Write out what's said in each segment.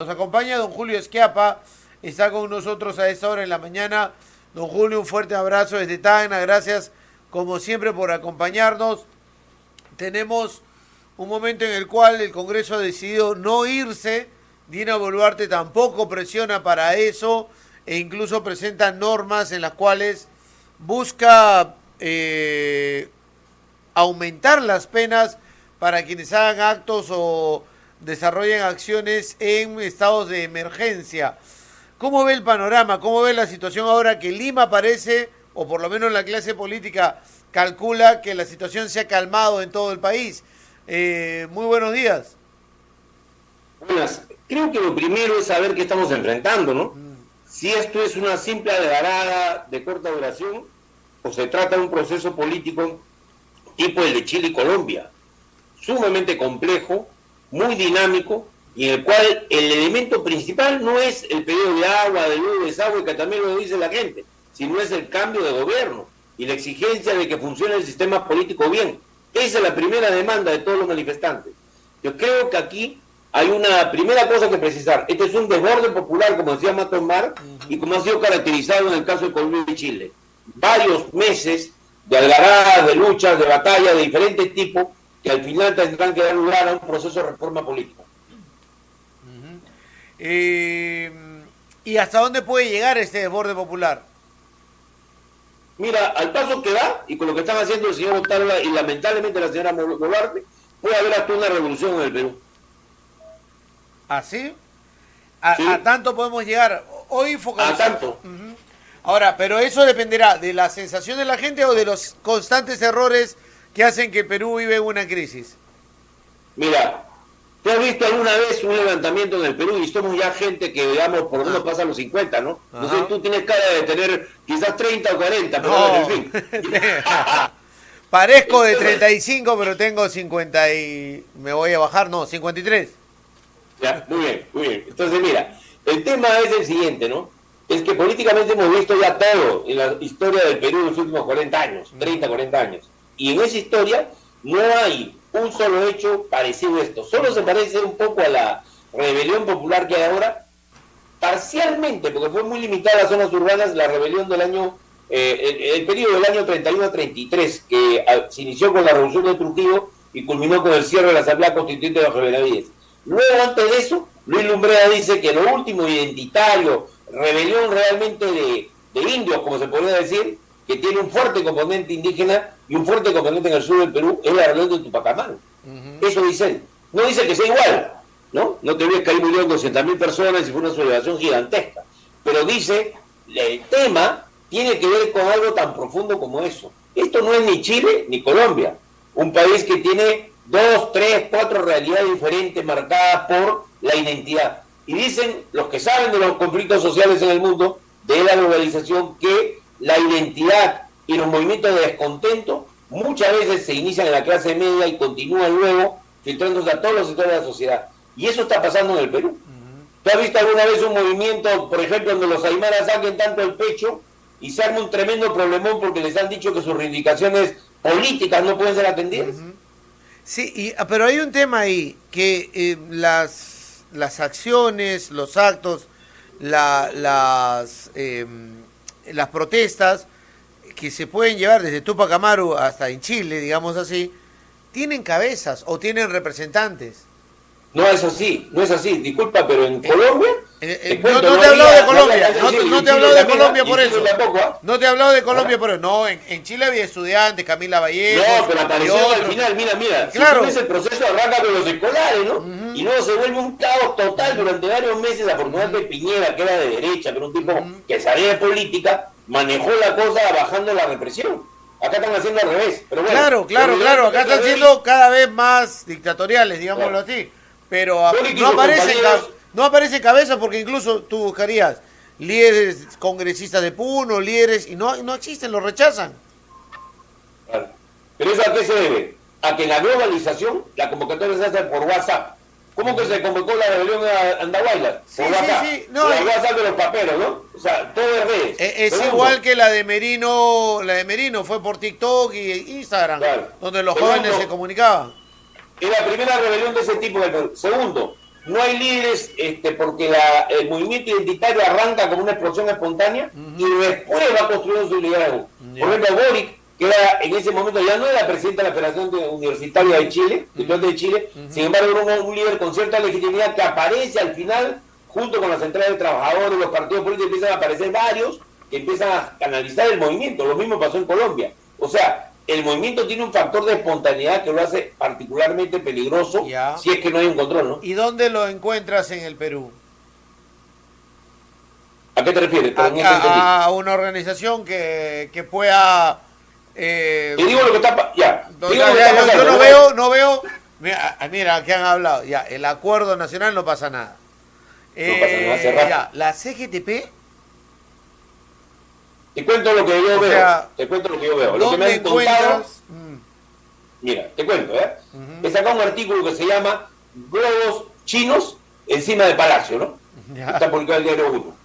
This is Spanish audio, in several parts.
Nos acompaña don Julio Schiappa, está con nosotros a esta hora en la mañana. Don Julio, un fuerte abrazo desde Tacna, gracias como siempre por acompañarnos. Tenemos un momento en el cual el Congreso ha decidido no irse, Dina Boluarte tampoco presiona para eso e incluso presenta normas en las cuales busca aumentar las penas para quienes hagan actos o desarrollen acciones en estados de emergencia. ¿Cómo ve el panorama? ¿Cómo ve la situación ahora que Lima parece, o por lo menos la clase política calcula que la situación se ha calmado en todo el país? Muy buenos días. Buenas. Creo que lo primero es saber qué estamos enfrentando, ¿no? Si esto es una simple algarada de corta duración o se trata de un proceso político tipo el de Chile y Colombia, sumamente complejo, muy dinámico, y en el cual el elemento principal no es el pedido de agua, de luz, de desagüe, que también lo dice la gente, sino es el cambio de gobierno y la exigencia de que funcione el sistema político bien. Esa es la primera demanda de todos los manifestantes. Yo creo que aquí hay una primera cosa que precisar. Este es un desborde popular, como decía Mato Mar, y como ha sido caracterizado en el caso de Colombia y Chile. Varios meses de algaradas, de luchas, de batallas de diferentes tipos, que al final tendrán que dar lugar a un proceso de reforma política. ¿Y hasta dónde puede llegar este desborde popular? Mira, al paso que va, y con lo que están haciendo el señor Otárola y lamentablemente la señora Boluarte, puede haber hasta una revolución en el Perú. ¿Así? Sí. ¿A tanto podemos llegar? Hoy focalizamos. A tanto. Ahora, pero eso dependerá de la sensación de la gente o de los constantes errores que hacen que el Perú vive en una crisis. Mira, ¿tú has visto alguna vez un levantamiento en el Perú? Y somos ya gente que, digamos, por lo menos pasa los 50, ¿no? Ajá. No sé, tú tienes cara de tener quizás 30 o 40, pero No. bueno, en fin. Parezco de 35, pero tengo 50 y... Me voy a bajar, no, 53. Ya, muy bien, muy bien. Entonces, mira, el tema es el siguiente, ¿no? Es que políticamente hemos visto ya todo en la historia del Perú en los últimos 40 años, 30, 40 años. Y en esa historia no hay un solo hecho parecido a esto. Solo se parece un poco a la rebelión popular que hay ahora, parcialmente, porque fue muy limitada a las zonas urbanas, la rebelión del año, el periodo del año 31 a 33, que se inició con la revolución de Trujillo y culminó con el cierre de la Asamblea Constituyente de Jorge Benavides. Luego, antes de eso, Luis Lumbrera dice que lo último identitario, rebelión realmente de indios, como se podría decir, que tiene un fuerte componente indígena y un fuerte componente en el sur del Perú, es la rebelión de Tupac Amaru. Eso dice él. No dice que sea igual, ¿no? No te olvides que ahí murieron 200.000 personas y fue una sublevación gigantesca. Pero dice, el tema tiene que ver con algo tan profundo como eso. Esto no es ni Chile ni Colombia, un país que tiene 2, 3, 4 realidades diferentes marcadas por la identidad. Y dicen los que saben de los conflictos sociales en el mundo, de la globalización, que la identidad y los movimientos de descontento muchas veces se inician en la clase media y continúan luego filtrándose a todos los sectores de la sociedad. Y eso está pasando en el Perú. ¿Tú has visto alguna vez un movimiento, por ejemplo, donde los aymaras saquen tanto el pecho y se arma un tremendo problemón porque les han dicho que sus reivindicaciones políticas no pueden ser atendidas? Sí, pero hay un tema ahí, que las acciones, los actos, las protestas que se pueden llevar desde Tupac Amaru hasta en Chile, digamos así, tienen cabezas o tienen representantes. No es así, no es así. Disculpa, pero en Colombia... no te he hablado de Colombia, no te he hablado de Colombia por eso. No te he hablado de Colombia por eso. No, en Chile había estudiantes, Camila Vallejo. No, pero apareció al final, mira. Claro. Si tú ves el proceso arranca con los escolares, ¿no? Y luego se vuelve un caos total durante varios meses. Afortunadamente Piñera, que era de derecha, pero un tipo que sabía de política, manejó la cosa bajando la represión. Acá están haciendo al revés. Pero bueno, claro. Acá están siendo cada vez más dictatoriales, digámoslo así. Pero no aparece cabeza porque incluso tú buscarías líderes congresistas de Puno, líderes, y no existen, los rechazan. Claro. ¿Pero eso a qué se debe? A que la globalización, la convocatoria se hace por WhatsApp. ¿Cómo que se convocó la rebelión a Andahuaylas? Sí, por WhatsApp. sí. No, por WhatsApp de los paperos, ¿no? O sea, todo es redes. Es igual que la de Merino fue por TikTok y Instagram, claro, donde los jóvenes se comunicaban. Es la primera rebelión de ese tipo. Segundo, no hay líderes porque el movimiento identitario arranca como una explosión espontánea y después va construyendo su liderazgo. Por ejemplo, Boric, que era en ese momento ya no era presidente de la Federación Universitaria de Chile, de Chile, sin embargo era un líder con cierta legitimidad que aparece al final, junto con las centrales de trabajadores, los partidos políticos, empiezan a aparecer varios que empiezan a canalizar el movimiento. Lo mismo pasó en Colombia. O sea, el movimiento tiene un factor de espontaneidad que lo hace particularmente peligroso si es que no hay un control, ¿no? ¿Y dónde lo encuentras en el Perú? ¿A qué te refieres? A una organización que pueda... te digo lo que está... Yo no veo... Mira, aquí han hablado. Ya, el acuerdo nacional no pasa nada. No pasa nada, hace rato. Ya, la CGTP... Te cuento lo que yo veo. Te cuento lo que yo veo. Lo que me han contado. Mira, te cuento, ¿eh? He sacado un artículo que se llama Globos chinos encima del Palacio, ¿no? Está publicado en el diario 1.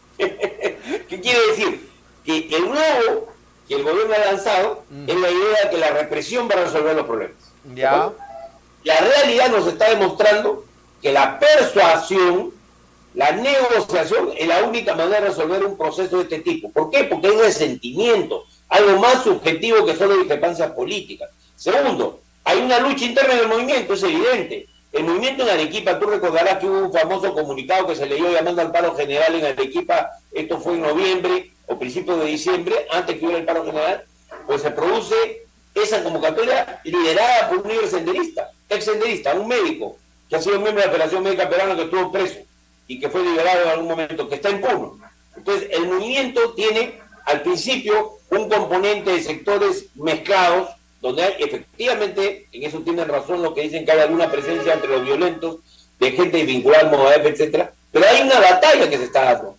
¿Qué quiere decir? Que el globo que el gobierno ha lanzado es la idea de que la represión va a resolver los problemas. La realidad nos está demostrando que la persuasión, la negociación es la única manera de resolver un proceso de este tipo. ¿Por qué? Porque hay resentimiento, algo más subjetivo que solo discrepancias políticas. Segundo, hay una lucha interna en el movimiento, es evidente. El movimiento en Arequipa, tú recordarás que hubo un famoso comunicado que se leyó llamando al paro general en Arequipa, esto fue en noviembre o principios de diciembre, antes que hubiera el paro general, pues se produce esa convocatoria liderada por un líder senderista, ex senderista, un médico, que ha sido miembro de la Federación Médica Peruana, que estuvo preso y que fue liberado en algún momento, que está en Puno. Entonces, el movimiento tiene al principio un componente de sectores mezclados, donde hay, efectivamente, en eso tienen razón lo que dicen que hay alguna presencia entre los violentos, de gente vinculada al Movadef, etcétera, pero hay una batalla que se está dando.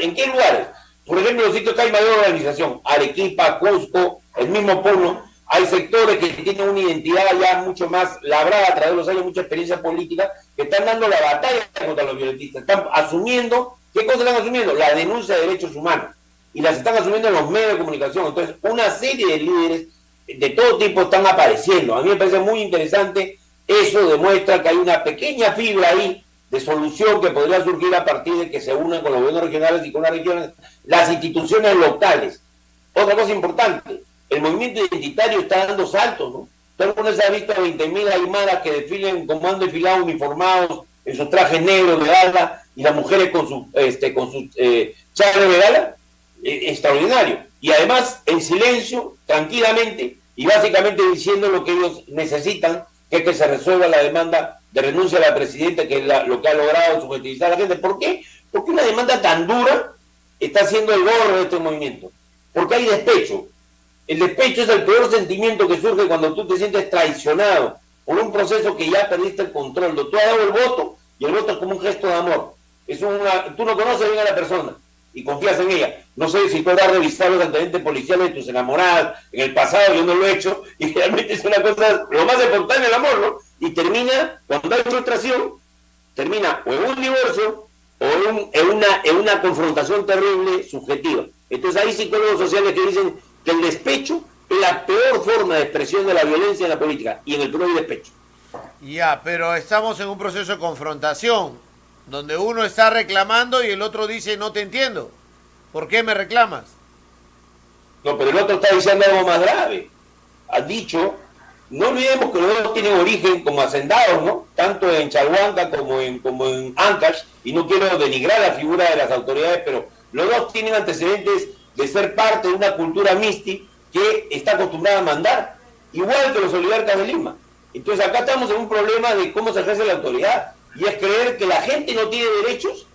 ¿En qué lugares? Por ejemplo, los sitios que hay mayor organización, Arequipa, Cusco, el mismo Puno, hay sectores que tienen una identidad ya mucho más labrada a través de los años, mucha experiencia política, que están dando la batalla contra los violentistas. Están asumiendo, ¿qué cosas están asumiendo? La denuncia de derechos humanos. Y las están asumiendo en los medios de comunicación. Entonces, una serie de líderes de todo tipo están apareciendo. A mí me parece muy interesante. Eso demuestra que hay una pequeña fibra ahí de solución que podría surgir a partir de que se unan con los gobiernos regionales y con las regiones, las instituciones locales. Otra cosa importante, el movimiento identitario está dando saltos, ¿no? Todo el mundo se ha visto a 20.000 aymaras que desfilen como han desfilado uniformados en sus trajes negros de gala y las mujeres con sus charros de gala. Extraordinario. Y además, en silencio, tranquilamente, y básicamente diciendo lo que ellos necesitan, que es que se resuelva la demanda de renuncia a la presidenta, que es lo que ha logrado subjetivizar a la gente. ¿Por qué? Porque una demanda tan dura está haciendo el gorro de este movimiento. Porque hay despecho. El despecho es el peor sentimiento que surge cuando tú te sientes traicionado por un proceso que ya perdiste el control. Tú has dado el voto y el voto es como un gesto de amor. Tú no conoces bien a la persona y confías en ella. No sé si tú habrás revisado los antecedentes policiales de tus enamoradas en el pasado, yo no lo he hecho, y realmente es una cosa, lo más espontáneo el amor, ¿no? Y termina, cuando hay frustración, termina o en un divorcio o en una confrontación terrible subjetiva. Entonces hay psicólogos sociales que dicen que el despecho es la peor forma de expresión de la violencia en la política, y en el Perú hay despecho. Ya, pero estamos en un proceso de confrontación, donde uno está reclamando y el otro dice, no te entiendo. ¿Por qué me reclamas? No, pero el otro está diciendo algo más grave. Ha dicho, no olvidemos que los dos tienen origen como hacendados, ¿no? Tanto en Chalhuanca como en Ancash, y no quiero denigrar la figura de las autoridades, pero los dos tienen antecedentes de ser parte de una cultura misti que está acostumbrada a mandar, igual que los oligarcas de Lima. Entonces acá estamos en un problema de cómo se ejerce la autoridad, y es creer que la gente no tiene derechos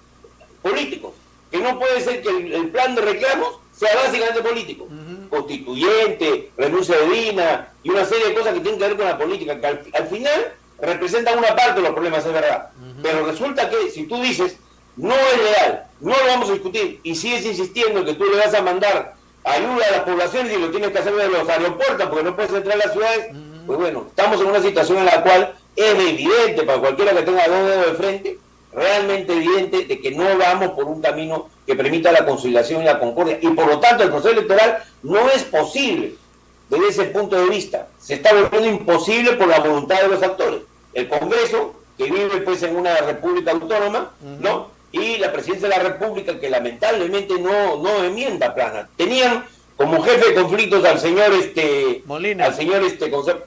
políticos, que no puede ser que el plan de reclamos sea básicamente político, constituyente, renuncia de Dina y una serie de cosas que tienen que ver con la política, que al final representan una parte de los problemas, es verdad, pero resulta que si tú dices no es legal, no lo vamos a discutir, y sigues insistiendo que tú le vas a mandar ayuda a las poblaciones y lo tienes que hacer de los aeropuertos porque no puedes entrar a las ciudades, pues bueno, estamos en una situación en la cual es evidente para cualquiera que tenga dos dedos de frente, realmente evidente de que no vamos por un camino que permita la conciliación y la concordia, y por lo tanto el proceso electoral no es posible desde ese punto de vista. Se está volviendo imposible por la voluntad de los actores. El Congreso, que vive pues en una república autónoma, ¿no? Y la presidencia de la república, que lamentablemente no enmienda plana. Tenían como jefe de conflictos al señor Molina,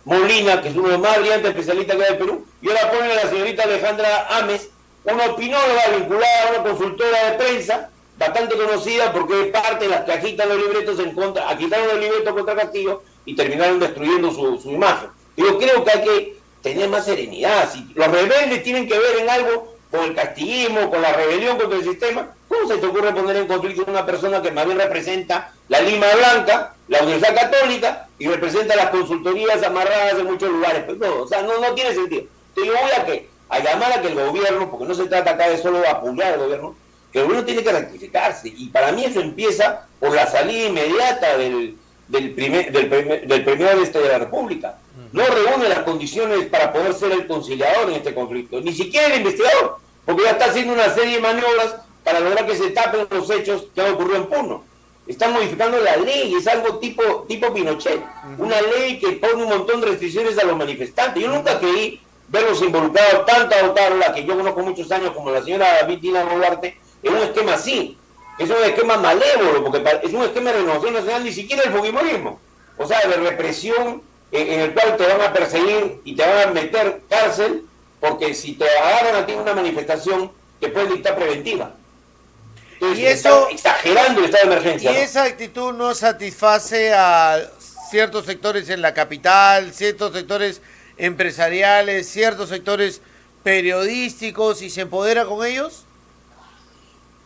Molina, que es uno de los más brillantes especialistas acá del Perú, y ahora ponen a la señorita Alejandra Ames, una opinóloga vinculada a una consultora de prensa, bastante conocida porque es parte de las que agitan los libretos agitaron los libretos contra Castillo y terminaron destruyendo su imagen. Yo creo que hay que tener más serenidad. Si los rebeldes tienen que ver en algo con el castillismo, con la rebelión contra el sistema, ¿cómo se te ocurre poner en conflicto a una persona que más bien representa la Lima Blanca, la Universidad Católica, y representa las consultorías amarradas en muchos lugares? Pues no, o sea, no tiene sentido. Entonces yo voy a llamar a que el gobierno, porque no se trata acá de solo apoyar al gobierno, que el gobierno tiene que rectificarse, y para mí eso empieza por la salida inmediata del Premier de la República. No reúne las condiciones para poder ser el conciliador en este conflicto, ni siquiera el investigador, porque ya está haciendo una serie de maniobras para lograr que se tapen los hechos que han ocurrido en Puno. Están modificando la ley, es algo tipo Pinochet, una ley que pone un montón de restricciones a los manifestantes. Yo nunca creí verlos involucrados tanto a Otárola, que yo conozco muchos años, como la señora Dina Boluarte, en un esquema así. Es un esquema malévolo, porque es un esquema de renovación nacional, ni siquiera el fujimorismo. O sea, de represión en el cual te van a perseguir y te van a meter cárcel, porque si te agarran a ti en una manifestación, te pueden dictar preventiva. Entonces, y eso, exagerando el estado de emergencia. Y esa actitud no satisface a ciertos sectores en la capital, ciertos sectores empresariales, ciertos sectores periodísticos, y se empodera con ellos.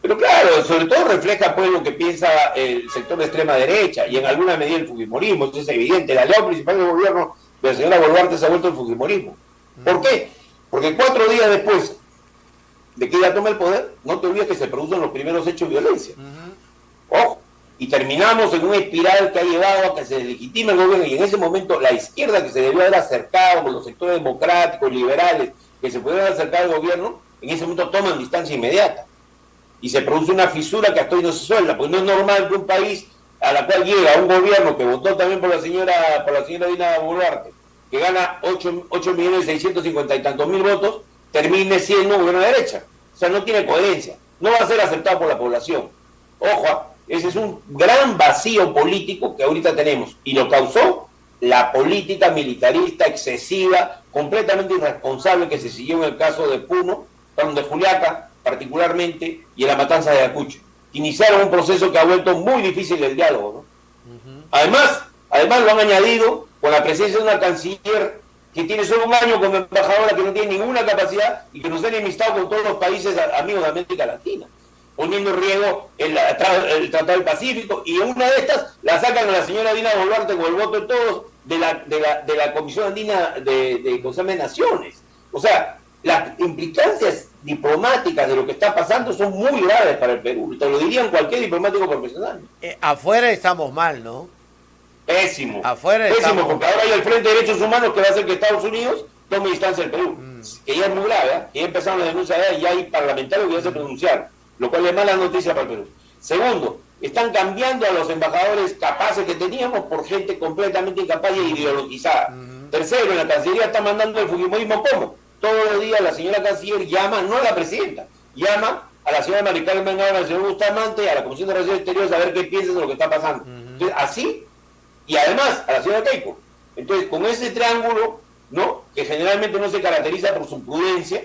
Pero claro, sobre todo refleja pues lo que piensa el sector de extrema derecha y en alguna medida el fujimorismo. Eso es evidente. El aliado principal del gobierno de la señora Boluarte se ha vuelto el fujimorismo. ¿Por qué? Porque 4 días después de que ella tome el poder, no te olvides que se producen los primeros hechos de violencia. Ojo, y terminamos en una espiral que ha llevado a que se legitime el gobierno, y en ese momento la izquierda, que se debió haber acercado con los sectores democráticos, liberales, que se pudieran acercar al gobierno, en ese momento toman distancia inmediata. Y se produce una fisura que hasta hoy no se suelta, porque no es normal que un país a la cual llega un gobierno que votó también por la señora Dina Boluarte, que gana 8.650.000 y tantos votos, termine siendo un gobierno de derecha. O sea, no tiene coherencia, no va a ser aceptado por la población. Ojo, ese es un gran vacío político que ahorita tenemos, y lo causó la política militarista excesiva, completamente irresponsable, que se siguió en el caso de Puno, de Juliaca particularmente, y en la matanza de Ayacucho. Iniciaron un proceso que ha vuelto muy difícil el diálogo, ¿no? Además lo han añadido con la presencia de una canciller que tiene solo un año como embajadora, que no tiene ninguna capacidad y que nos ha enemistado con todos los países amigos de América Latina, poniendo en riesgo el Tratado del Pacífico, y en una de estas la sacan a la señora Dina Boluarte con el voto de todos de la Comisión Andina de Naciones. O sea, las implicancias diplomáticas de lo que está pasando son muy graves para el Perú. Te lo dirían cualquier diplomático profesional. Afuera estamos mal, ¿no? Pésimo. Afuera pésimo, porque ahora hay el Frente de Derechos Humanos que va a hacer que Estados Unidos tome distancia del Perú. Que ya es muy grave, ¿eh? Que ya empezaron las denuncias y ya hay parlamentarios que ya se pronunciaron, lo cual es mala noticia para el Perú. Segundo, están cambiando a los embajadores capaces que teníamos por gente completamente incapaz y ideologizada. Tercero, en la Cancillería está mandando el fujimorismo como todos los días la señora canciller llama, no a la presidenta, llama a la señora Maricarmen Mangana, al señor Bustamante, a la Comisión de Relaciones Exteriores, a ver qué piensan de lo que está pasando. Entonces, así, y además a la señora Keiko. Entonces, con ese triángulo, ¿no?, que generalmente no se caracteriza por su prudencia,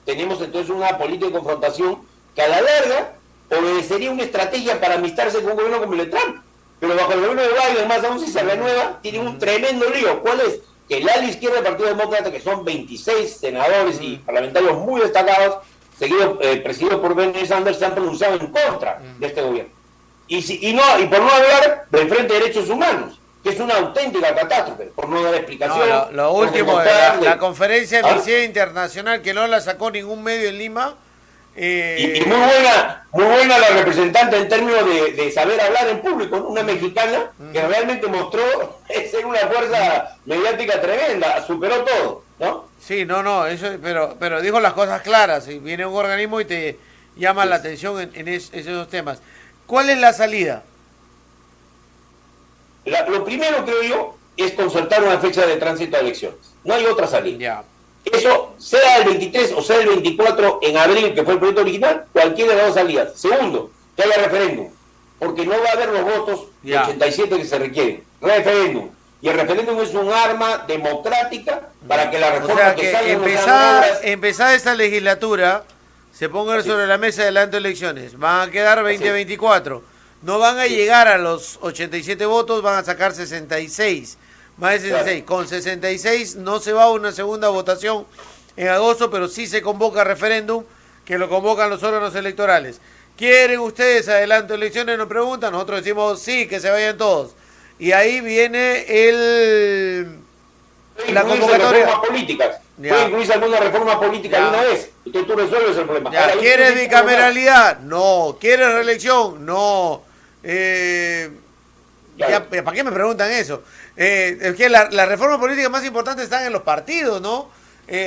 tenemos entonces una política de confrontación que a la larga obedecería una estrategia para amistarse con un gobierno como el de Trump. Pero bajo el gobierno de Biden, más aún si se renueva, tiene un tremendo lío. ¿Cuál es? Que el ala izquierda del Partido Demócrata, que son 26 senadores y parlamentarios muy destacados, presididos por Bernie Sanders, se han pronunciado en contra de este gobierno. Y por no hablar del Frente de Derechos Humanos, que es una auténtica catástrofe, por no dar explicación. No, lo último, la conferencia de Amnistía Internacional, que no la sacó ningún medio en Lima. Y muy buena la representante en términos de saber hablar en público, ¿no? Una mexicana que realmente mostró ser una fuerza mediática tremenda, superó todo, ¿no? Sí, eso, pero dijo las cosas claras, y viene un organismo y te llama la atención en esos temas. ¿Cuál es la salida? Lo primero, creo yo, es concertar una fecha de tránsito a elecciones. No hay otra salida. Ya. Eso, sea el 23 o sea el 24 en abril, que fue el proyecto original, cualquiera de las dos salidas. Segundo, que haya referéndum, porque no va a haber los votos de 87 que se requieren. Referéndum. Y el referéndum es un arma democrática para que la reforma, o sea, que empezada esta legislatura se pongan sobre la mesa delante de elecciones. Van a quedar 20-24. No van a llegar a los 87 votos, van a sacar 66. Más de 66. Con 66 no se va a una segunda votación en agosto, pero sí se convoca referéndum, que lo convocan los órganos electorales. ¿Quieren ustedes adelanto elecciones? Nos preguntan. Nosotros decimos sí, que se vayan todos. Y ahí viene la convocatoria. Reformas políticas. Puede incluirse alguna reforma política de una vez. Entonces tú resuelves el problema. Ahora, ¿quieres bicameralidad? No. ¿Quieres reelección? No. ¿Para qué me preguntan eso? Es que la reforma política más importante están en los partidos, ¿no?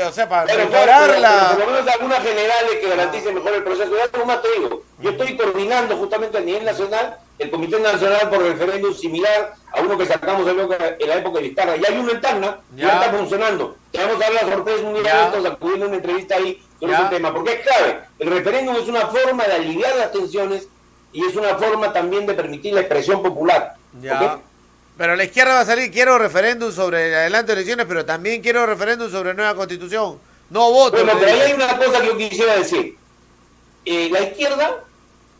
O sea, para mejorar por lo menos algunas generales que garanticen mejor el proceso. Ya algo más te digo. Yo estoy coordinando justamente a nivel nacional el Comité Nacional por Referéndum similar a uno que sacamos en la época de Vizcarra. Ya hay uno en Tacna, ya está funcionando. Te vamos a dar la sorpresa un día de estos, acudiendo a una entrevista ahí sobre ese tema, porque es clave. El referéndum es una forma de aliviar las tensiones y es una forma también de permitir la expresión popular. ¿Okay? Pero la izquierda va a salir, quiero referéndum sobre el adelanto de elecciones, pero también quiero referéndum sobre nueva constitución. No voto. Bueno, pero ahí hay una cosa que yo quisiera decir. La izquierda,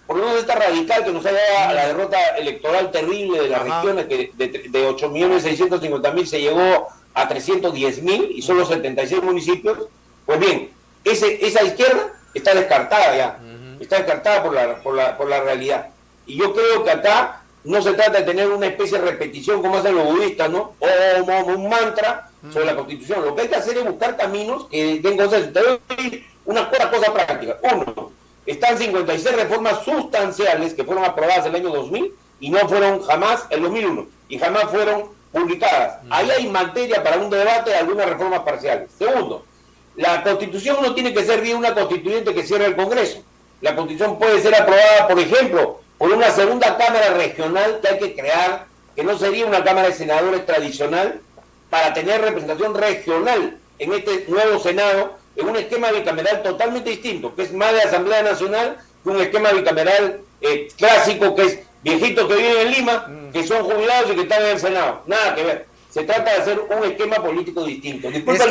por lo menos esta radical que nos ha llevado a la derrota electoral terrible de las regiones, que de 8.650.000 se llegó a 310.000 y solo 76 municipios, pues bien, esa izquierda está descartada ya, está descartada por la realidad. Y yo creo que acá no se trata de tener una especie de repetición como hacen los budistas, ¿no? O un mantra sobre la Constitución. Lo que hay que hacer es buscar caminos que den consenso. Te doy unas cosas prácticas. Uno, están 56 reformas sustanciales que fueron aprobadas en el año 2000 y no fueron jamás, el 2001, y jamás fueron publicadas. Ahí hay materia para un debate de algunas reformas parciales. Segundo, la Constitución no tiene que ser bien una constituyente que cierre el Congreso. La Constitución puede ser aprobada, por ejemplo, por una segunda Cámara regional que hay que crear, que no sería una Cámara de Senadores tradicional, para tener representación regional en este nuevo Senado, en un esquema bicameral totalmente distinto, que es más de Asamblea Nacional que un esquema bicameral clásico, que es viejitos que viven en Lima, que son jubilados y que están en el Senado. Nada que ver. Se trata de hacer un esquema político distinto. Disculpa,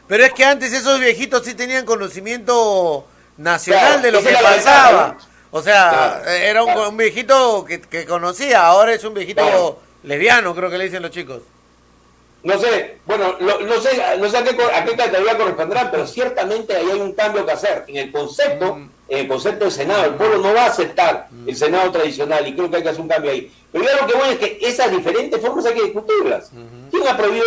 pero es que antes esos viejitos sí tenían conocimiento nacional de lo que pasaba. O sea, era un viejito que conocía, ahora es un viejito lesbiano, creo que le dicen los chicos. No sé, bueno, no sé a qué categoría corresponderá, pero ciertamente ahí hay un cambio que hacer. En el concepto del Senado, el pueblo no va a aceptar el Senado tradicional y creo que hay que hacer un cambio ahí. Pero yo lo que voy es que esas diferentes formas hay que discutirlas. ¿Quién ha prohibido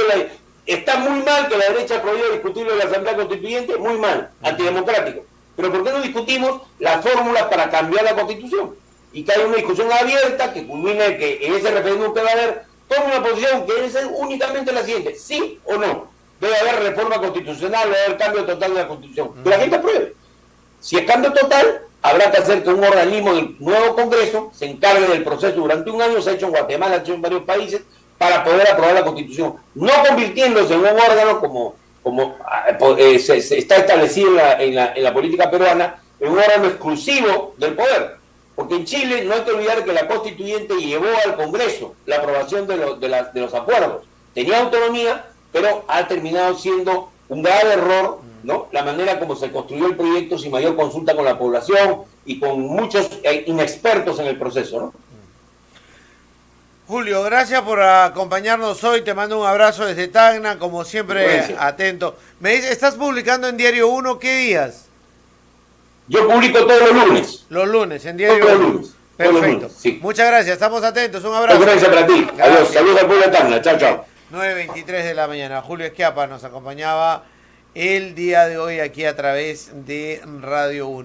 Está muy mal que la derecha ha prohibido discutirlo en la Asamblea Constituyente, muy mal, antidemocrático. Pero ¿por qué no discutimos las fórmulas para cambiar la Constitución? Y que haya una discusión abierta que culmine que en ese referéndum que va a haber tome una posición que debe ser únicamente la siguiente: sí o no. Debe haber reforma constitucional, debe haber cambio total de la Constitución. Que la gente apruebe. Si es cambio total, habrá que hacer que un organismo del nuevo Congreso se encargue del proceso durante un año. Se ha hecho en Guatemala, se ha hecho en varios países, para poder aprobar la Constitución. No convirtiéndose en un órgano como se está establecido en la política peruana, en un órgano exclusivo del poder. Porque en Chile no hay que olvidar que la constituyente llevó al Congreso la aprobación de los acuerdos. Tenía autonomía, pero ha terminado siendo un grave error, ¿no? La manera como se construyó el proyecto sin mayor consulta con la población y con muchos inexpertos en el proceso, ¿no? Julio, gracias por acompañarnos hoy. Te mando un abrazo desde Tacna, como siempre, atento. Me dice, ¿estás publicando en Diario 1 qué días? Yo publico todos los lunes. Los lunes, en Diario 1. Todos los lunes. Perfecto. Sí. Muchas gracias, estamos atentos. Un abrazo. Gracias para ti. Gracias. Adiós. Saludos al pueblo de Tacna. Chao, chao. 9:23 de la mañana. Julio Schiappa nos acompañaba el día de hoy aquí a través de Radio 1.